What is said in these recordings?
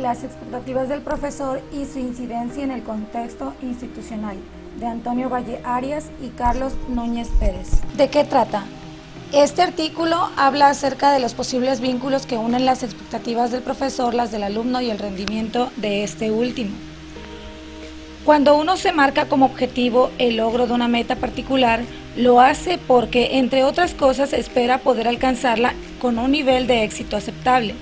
Las expectativas del profesor y su incidencia en el contexto institucional, de Antonio Valle Arias y Carlos Núñez Pérez. ¿De qué trata? Este artículo habla acerca de los posibles vínculos que unen las expectativas del profesor, las del alumno y el rendimiento de este último. Cuando uno se marca como objetivo el logro de una meta particular, lo hace porque, entre otras cosas, espera poder alcanzarla con un nivel de éxito aceptable.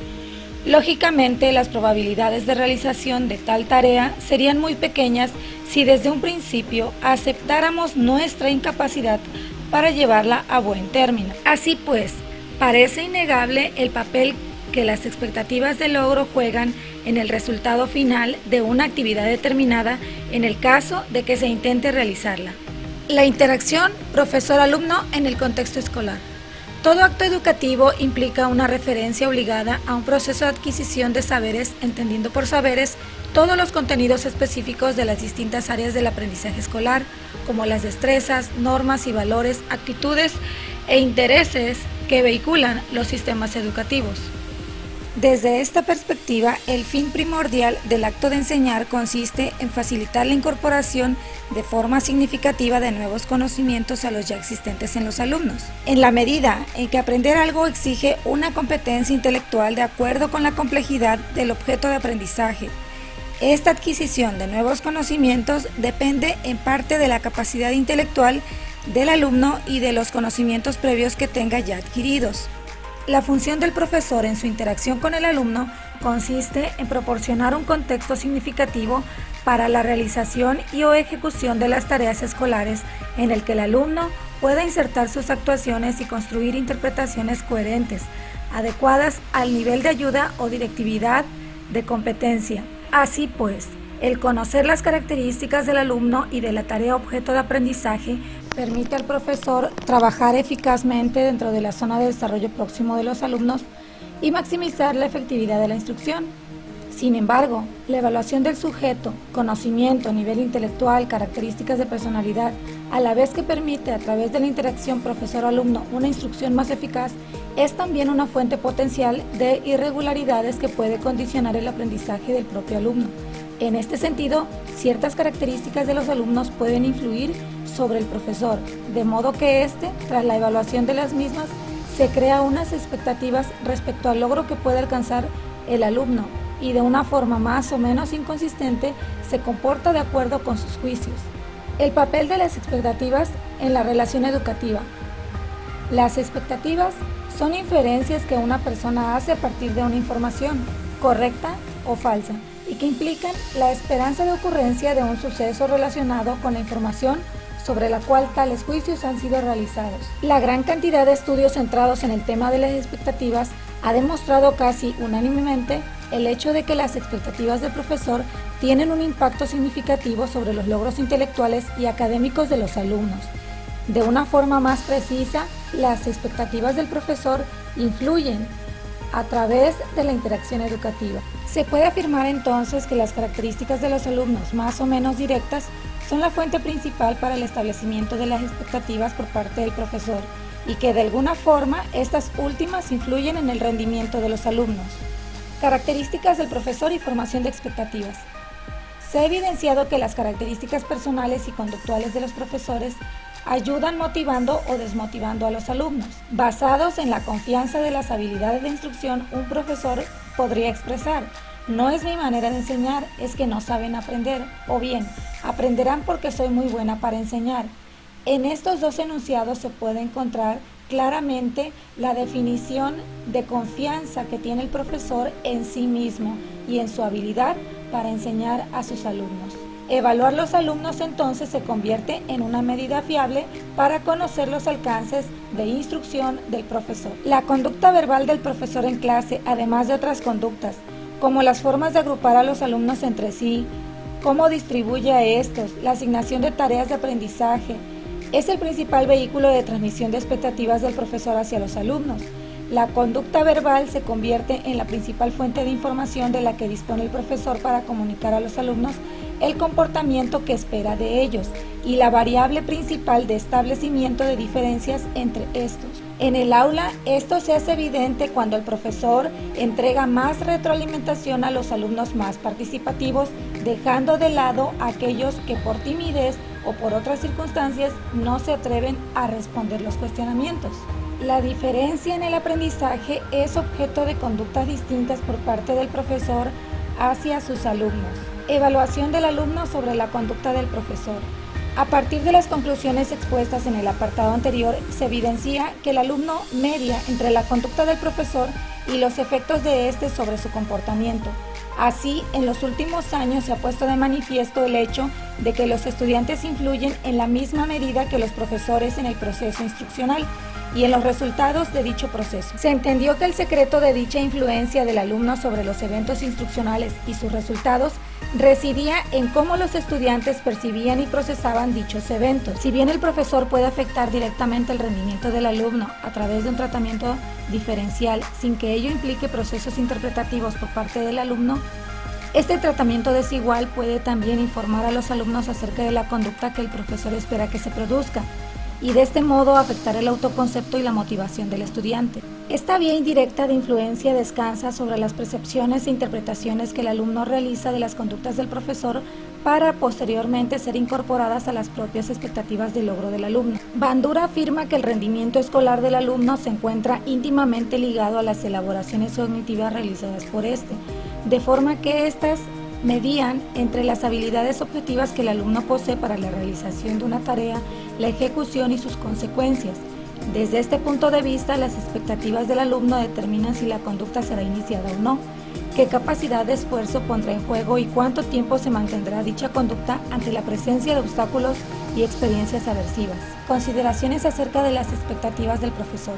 Lógicamente, las probabilidades de realización de tal tarea serían muy pequeñas si desde un principio aceptáramos nuestra incapacidad para llevarla a buen término. Así pues, parece innegable el papel que las expectativas de logro juegan en el resultado final de una actividad determinada en el caso de que se intente realizarla. La interacción profesor-alumno en el contexto escolar. Todo acto educativo implica una referencia obligada a un proceso de adquisición de saberes, entendiendo por saberes todos los contenidos específicos de las distintas áreas del aprendizaje escolar, como las destrezas, normas y valores, actitudes e intereses que vehiculan los sistemas educativos. Desde esta perspectiva, el fin primordial del acto de enseñar consiste en facilitar la incorporación de forma significativa de nuevos conocimientos a los ya existentes en los alumnos. En la medida en que aprender algo exige una competencia intelectual de acuerdo con la complejidad del objeto de aprendizaje, esta adquisición de nuevos conocimientos depende en parte de la capacidad intelectual del alumno y de los conocimientos previos que tenga ya adquiridos. La función del profesor en su interacción con el alumno consiste en proporcionar un contexto significativo para la realización y o ejecución de las tareas escolares en el que el alumno pueda insertar sus actuaciones y construir interpretaciones coherentes, adecuadas al nivel de ayuda o directividad de competencia. Así pues, el conocer las características del alumno y de la tarea objeto de aprendizaje permite al profesor trabajar eficazmente dentro de la zona de desarrollo próximo de los alumnos y maximizar la efectividad de la instrucción. Sin embargo, la evaluación del sujeto, conocimiento, nivel intelectual, características de personalidad, a la vez que permite a través de la interacción profesor-alumno una instrucción más eficaz, es también una fuente potencial de irregularidades que puede condicionar el aprendizaje del propio alumno. En este sentido, ciertas características de los alumnos pueden influir sobre el profesor, de modo que tras la evaluación de las mismas, se crea unas expectativas respecto al logro que puede alcanzar el alumno y de una forma más o menos inconsistente se comporta de acuerdo con sus juicios. El papel de las expectativas en la relación educativa. Las expectativas son inferencias que una persona hace a partir de una información, correcta o falsa, y que implican la esperanza de ocurrencia de un suceso relacionado con la información sobre la cual tales juicios han sido realizados. La gran cantidad de estudios centrados en el tema de las expectativas ha demostrado casi unánimemente el hecho de que las expectativas del profesor tienen un impacto significativo sobre los logros intelectuales y académicos de los alumnos. De una forma más precisa, las expectativas del profesor influyen a través de la interacción educativa. Se puede afirmar entonces que las características de los alumnos más o menos directas son la fuente principal para el establecimiento de las expectativas por parte del profesor y que de alguna forma estas últimas influyen en el rendimiento de los alumnos. Características del profesor y formación de expectativas. Se ha evidenciado que las características personales y conductuales de los profesores ayudan motivando o desmotivando a los alumnos. Basados en la confianza de las habilidades de instrucción, un profesor podría expresar: no es mi manera de enseñar, es que no saben aprender, o bien, aprenderán porque soy muy buena para enseñar. En estos dos enunciados se puede encontrar claramente la definición de confianza que tiene el profesor en sí mismo y en su habilidad para enseñar a sus alumnos. Evaluar los alumnos entonces se convierte en una medida fiable para conocer los alcances de instrucción del profesor. La conducta verbal del profesor en clase, además de otras conductas, como las formas de agrupar a los alumnos entre sí, cómo distribuye a estos, la asignación de tareas de aprendizaje, es el principal vehículo de transmisión de expectativas del profesor hacia los alumnos. La conducta verbal se convierte en la principal fuente de información de la que dispone el profesor para comunicar a los alumnos el comportamiento que espera de ellos y la variable principal de establecimiento de diferencias entre estos. En el aula, esto se hace evidente cuando el profesor entrega más retroalimentación a los alumnos más participativos, dejando de lado a aquellos que por timidez o por otras circunstancias no se atreven a responder los cuestionamientos. La diferencia en el aprendizaje es objeto de conductas distintas por parte del profesor hacia sus alumnos. Evaluación del alumno sobre la conducta del profesor. A partir de las conclusiones expuestas en el apartado anterior, se evidencia que el alumno media entre la conducta del profesor y los efectos de éste sobre su comportamiento. Así, en los últimos años se ha puesto de manifiesto el hecho de que los estudiantes influyen en la misma medida que los profesores en el proceso instruccional y en los resultados de dicho proceso. Se entendió que el secreto de dicha influencia del alumno sobre los eventos instruccionales y sus resultados residía en cómo los estudiantes percibían y procesaban dichos eventos. Si bien el profesor puede afectar directamente el rendimiento del alumno a través de un tratamiento diferencial sin que ello implique procesos interpretativos por parte del alumno, este tratamiento desigual puede también informar a los alumnos acerca de la conducta que el profesor espera que se produzca y de este modo afectar el autoconcepto y la motivación del estudiante. Esta vía indirecta de influencia descansa sobre las percepciones e interpretaciones que el alumno realiza de las conductas del profesor para posteriormente ser incorporadas a las propias expectativas de logro del alumno. Bandura afirma que el rendimiento escolar del alumno se encuentra íntimamente ligado a las elaboraciones cognitivas realizadas por este, de forma que éstas medían entre las habilidades objetivas que el alumno posee para la realización de una tarea, la ejecución y sus consecuencias. Desde este punto de vista, las expectativas del alumno determinan si la conducta será iniciada o no, qué capacidad de esfuerzo pondrá en juego y cuánto tiempo se mantendrá dicha conducta ante la presencia de obstáculos y experiencias aversivas. Consideraciones acerca de las expectativas del profesor.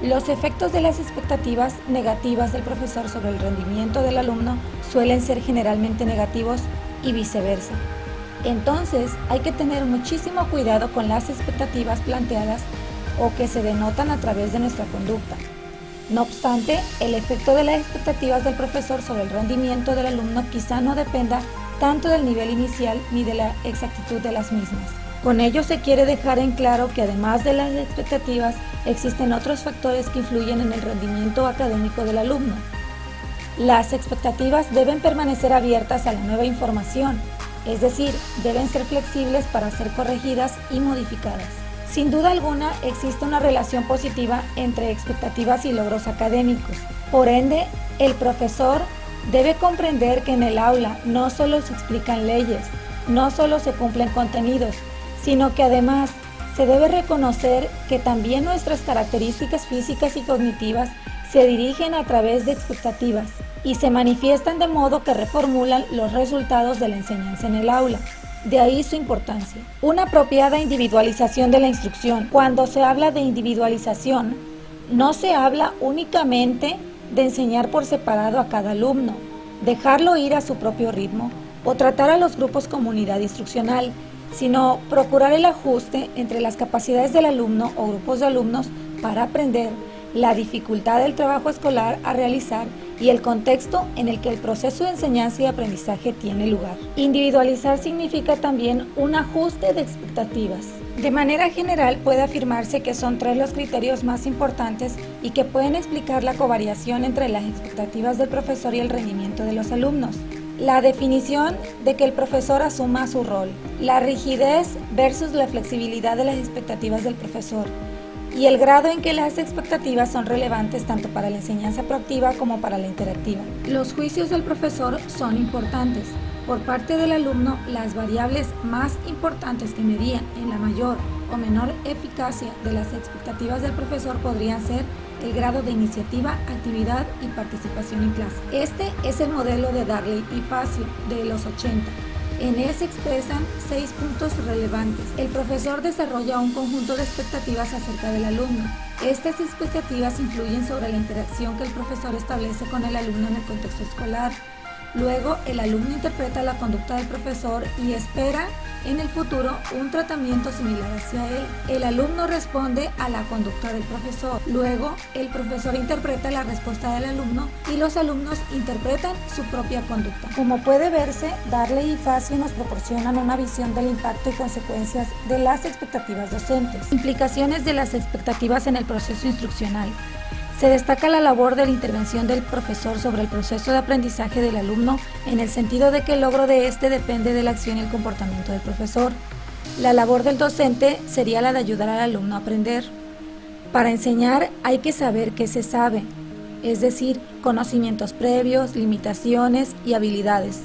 Los efectos de las expectativas negativas del profesor sobre el rendimiento del alumno suelen ser generalmente negativos y viceversa. Entonces, hay que tener muchísimo cuidado con las expectativas planteadas o que se denotan a través de nuestra conducta. No obstante, el efecto de las expectativas del profesor sobre el rendimiento del alumno quizá no dependa tanto del nivel inicial ni de la exactitud de las mismas. Con ello se quiere dejar en claro que además de las expectativas, existen otros factores que influyen en el rendimiento académico del alumno. Las expectativas deben permanecer abiertas a la nueva información, es decir, deben ser flexibles para ser corregidas y modificadas. Sin duda alguna, existe una relación positiva entre expectativas y logros académicos. Por ende, el profesor debe comprender que en el aula no solo se explican leyes, no solo se cumplen contenidos, sino que además se debe reconocer que también nuestras características físicas y cognitivas se dirigen a través de expectativas y se manifiestan de modo que reformulan los resultados de la enseñanza en el aula. De ahí su importancia. Una apropiada individualización de la instrucción. Cuando se habla de individualización, no se habla únicamente de enseñar por separado a cada alumno, dejarlo ir a su propio ritmo o tratar a los grupos como unidad instruccional, sino procurar el ajuste entre las capacidades del alumno o grupos de alumnos para aprender, la dificultad del trabajo escolar a realizar y el contexto en el que el proceso de enseñanza y aprendizaje tiene lugar. Individualizar significa también un ajuste de expectativas. De manera general puede afirmarse que son 3 los criterios más importantes y que pueden explicar la covariación entre las expectativas del profesor y el rendimiento de los alumnos. La definición de que el profesor asuma su rol, la rigidez versus la flexibilidad de las expectativas del profesor y el grado en que las expectativas son relevantes tanto para la enseñanza proactiva como para la interactiva. Los juicios del profesor son importantes. Por parte del alumno, las variables más importantes que medían en la mayor o menor eficacia de las expectativas del profesor podrían ser el grado de iniciativa, actividad y participación en clase. Este es el modelo de Darley y Facio de los 80. En él se expresan 6 puntos relevantes. El profesor desarrolla un conjunto de expectativas acerca del alumno. Estas expectativas influyen sobre la interacción que el profesor establece con el alumno en el contexto escolar. Luego, el alumno interpreta la conducta del profesor y espera en el futuro un tratamiento similar hacia él. El alumno responde a la conducta del profesor. Luego, el profesor interpreta la respuesta del alumno y los alumnos interpretan su propia conducta. Como puede verse, Darley y Facio nos proporcionan una visión del impacto y consecuencias de las expectativas docentes. Implicaciones de las expectativas en el proceso instruccional. Se destaca la labor de la intervención del profesor sobre el proceso de aprendizaje del alumno en el sentido de que el logro de este depende de la acción y el comportamiento del profesor. La labor del docente sería la de ayudar al alumno a aprender. Para enseñar hay que saber qué se sabe, es decir, conocimientos previos, limitaciones y habilidades.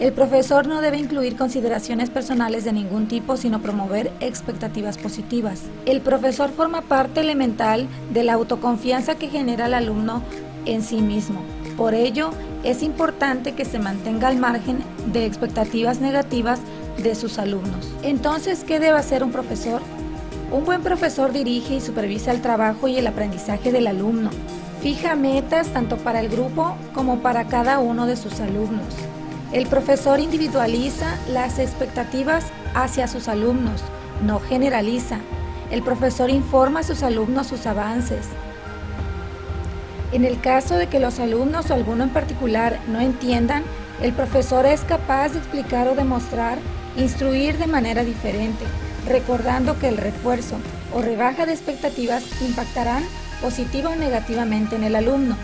El profesor no debe incluir consideraciones personales de ningún tipo, sino promover expectativas positivas. El profesor forma parte elemental de la autoconfianza que genera el alumno en sí mismo. Por ello, es importante que se mantenga al margen de expectativas negativas de sus alumnos. Entonces, ¿qué debe hacer un profesor? Un buen profesor dirige y supervisa el trabajo y el aprendizaje del alumno. Fija metas tanto para el grupo como para cada uno de sus alumnos. El profesor individualiza las expectativas hacia sus alumnos, no generaliza. El profesor informa a sus alumnos sus avances. En el caso de que los alumnos o alguno en particular no entiendan, el profesor es capaz de explicar o demostrar, instruir de manera diferente, recordando que el refuerzo o rebaja de expectativas impactarán positiva o negativamente en el alumno.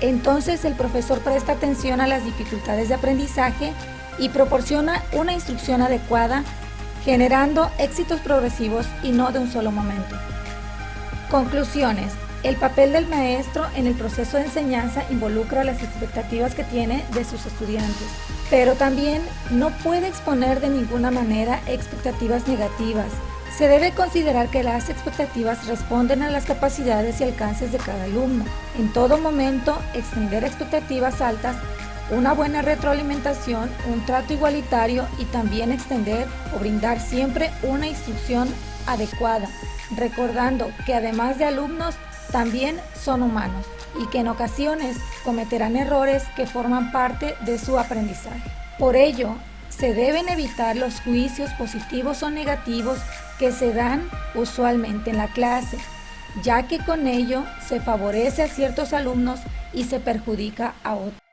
Entonces el profesor presta atención a las dificultades de aprendizaje y proporciona una instrucción adecuada, generando éxitos progresivos y no de un solo momento. Conclusiones. El papel del maestro en el proceso de enseñanza involucra las expectativas que tiene de sus estudiantes, pero también no puede exponer de ninguna manera expectativas negativas. Se debe considerar que las expectativas responden a las capacidades y alcances de cada alumno. En todo momento, extender expectativas altas, una buena retroalimentación, un trato igualitario y también extender o brindar siempre una instrucción adecuada, recordando que además de alumnos, también son humanos y que en ocasiones cometerán errores que forman parte de su aprendizaje. Por ello, se deben evitar los juicios positivos o negativos que se dan usualmente en la clase, ya que con ello se favorece a ciertos alumnos y se perjudica a otros.